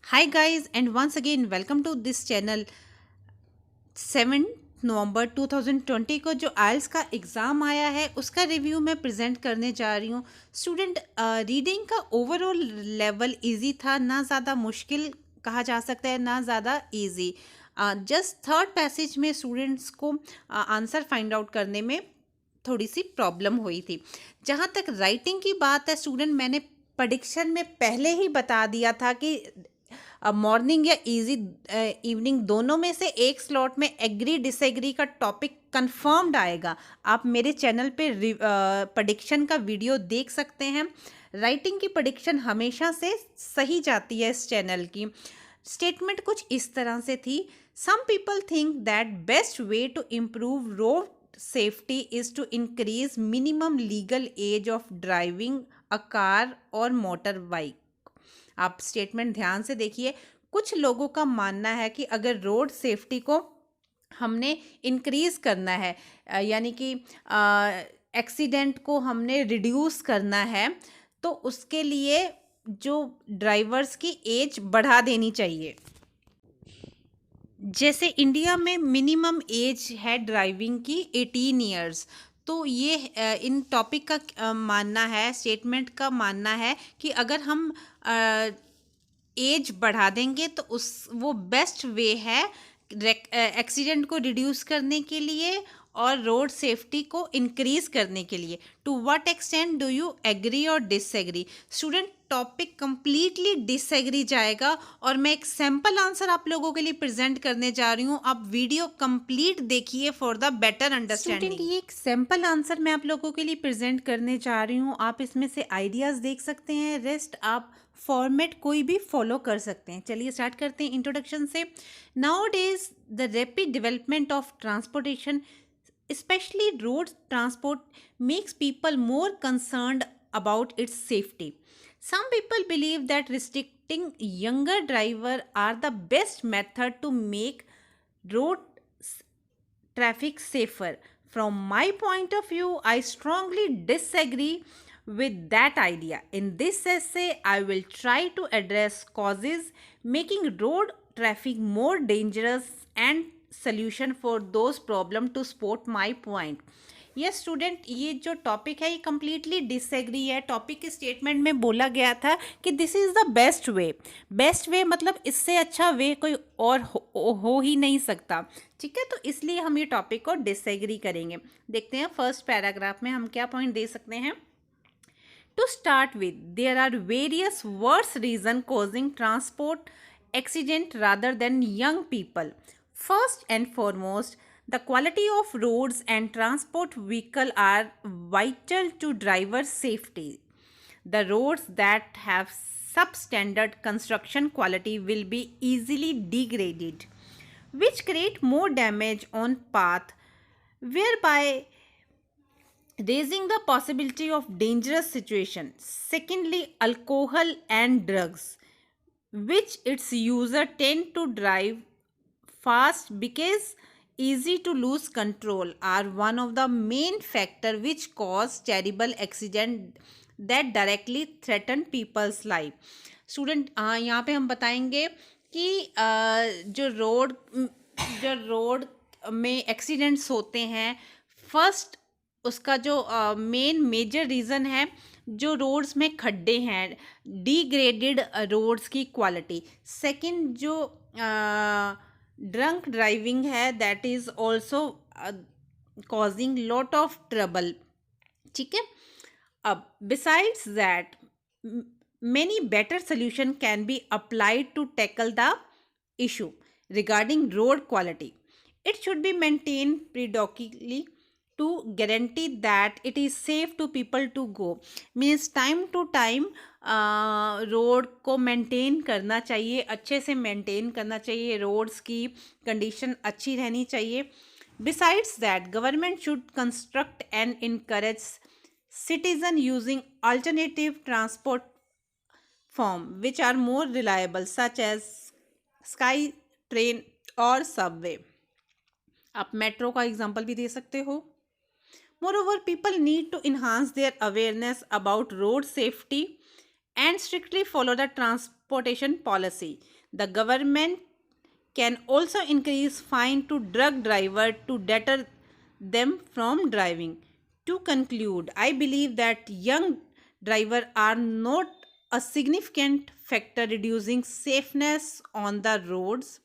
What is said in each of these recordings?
Hi guys, and once again welcome to this channel. 7 नवंबर 2020 को जो आइल्स का एग्ज़ाम आया है उसका रिव्यू मैं प्रेजेंट करने जा रही हूँ। स्टूडेंट, रीडिंग का ओवरऑल लेवल इजी था, ना ज़्यादा मुश्किल कहा जा सकता है ना ज़्यादा इजी। जस्ट थर्ड पैसेज में स्टूडेंट्स को आंसर फाइंड आउट करने में थोड़ी सी प्रॉब्लम हुई थी। जहाँ तक राइटिंग की बात है स्टूडेंट, मैंने प्रेडिक्शन में पहले ही बता दिया था कि मॉर्निंग या इजी इवनिंग दोनों में से एक स्लॉट में एग्री डिसएग्री का टॉपिक कंफर्म्ड आएगा। आप मेरे चैनल पे प्रेडिक्शन का वीडियो देख सकते हैं। राइटिंग की प्रेडिक्शन हमेशा से सही जाती है इस चैनल की। स्टेटमेंट कुछ इस तरह से थी: some people think that best way to improve road safety is to increase minimum legal age of driving a car और मोटर बाइक। आप स्टेटमेंट ध्यान से देखिए। कुछ लोगों का मानना है कि अगर रोड सेफ्टी को हमने इंक्रीज करना है, यानी कि एक्सीडेंट को हमने रिड्यूस करना है, तो उसके लिए जो ड्राइवर्स की एज बढ़ा देनी चाहिए। जैसे इंडिया में मिनिमम एज है ड्राइविंग की 18 इयर्स। तो ये इन टॉपिक का मानना है, स्टेटमेंट का मानना है कि अगर हम एज बढ़ा देंगे तो उस वो बेस्ट वे है एक्सीडेंट को रिड्यूस करने के लिए और रोड सेफ्टी को इंक्रीज करने के लिए। To what extent do you agree और disagree? Student, topic completely disagree जाएगा और मैं एक सैम्पल आंसर आप लोगों के लिए प्रेजेंट करने जा रही हूँ। आप वीडियो कंप्लीट देखिए for the better understanding. Student, ये एक सैम्पल आंसर मैं आप लोगों के लिए प्रेजेंट करने जा रही हूँ। आप इसमें से आइडियाज़ देख सकते हैं, रेस्ट आप फॉर्मेट कोई भी फॉलो कर सकते हैं। चलिए स्टार्ट करते हैं इंट्रोडक्शन से। Now days the rapid development of transportation, especially road transport, makes people more concerned about its safety. Some people believe that restricting younger drivers are the best method to make road traffic safer. From my point of view, I strongly disagree with that idea. In this essay, I will try to address causes making road traffic more dangerous and solution for those problems to support my point. ये student, ये जो topic है ये completely disagree है। Topic के statement में बोला गया था कि this is the best way. Best way मतलब इससे अच्छा वे कोई और हो ही नहीं सकता। ठीक है, तो इसलिए हम ये टॉपिक को डिसएग्री करेंगे। देखते हैं फर्स्ट पैराग्राफ में हम क्या पॉइंट दे सकते हैं। To start with, there are various worse reasons causing transport accident rather than young people. First and foremost, the quality of roads and transport vehicle are vital to driver safety. The roads that have substandard construction quality will be easily degraded, which create more damage on path, whereby raising the possibility of dangerous situation. Secondly, alcohol and drugs, which its user tend to drive fast because easy to lose control, are one of the main factor which cause terrible accident that directly threaten people's life. Student, यहाँ पे हम बताएंगे कि जो road में accidents होते हैं, first उसका जो मेन मेजर रीज़न है, जो रोड्स में खड्डे हैं, डिग्रेडेड रोड्स की क्वालिटी। सेकंड, जो ड्रंक ड्राइविंग है, that is also causing lot of trouble. ठीक है, अब besides that many better solution can be applied to tackle the issue regarding road quality. It should be maintained periodically to guarantee that it is safe to people to go. Means time to time road को maintain करना चाहिए, अच्छे से maintain करना चाहिए, roads की condition अच्छी रहनी चाहिए। Besides that government should construct and encourage citizen using alternative transport form which are more reliable, such as sky train और सबवे। आप मेट्रो का एग्जांपल भी दे सकते हो। Moreover, people need to enhance their awareness about road safety and strictly follow the transportation policy. The government can also increase fine to drug driver to deter them from driving. To conclude, I believe that young drivers are not a significant factor reducing safeness on the roads.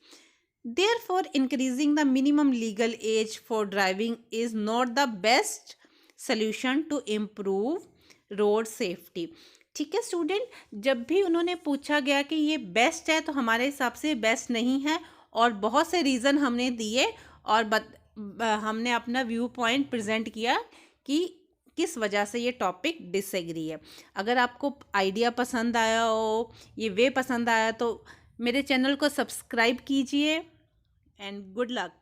Therefore, increasing the minimum legal age for driving is not the best solution to improve road safety. ठीक है student, जब भी उन्होंने पूछा गया कि ये best है तो हमारे हिसाब से बेस्ट नहीं है, और बहुत से रीज़न हमने दिए और हमने अपना व्यू पॉइंट प्रेजेंट किया कि किस वजह से ये टॉपिक डिसएग्री है. अगर आपको आइडिया पसंद आया हो, ये वे पसंद आया, तो मेरे चैनल को सब्सक्राइब कीजिए एंड गुड लक.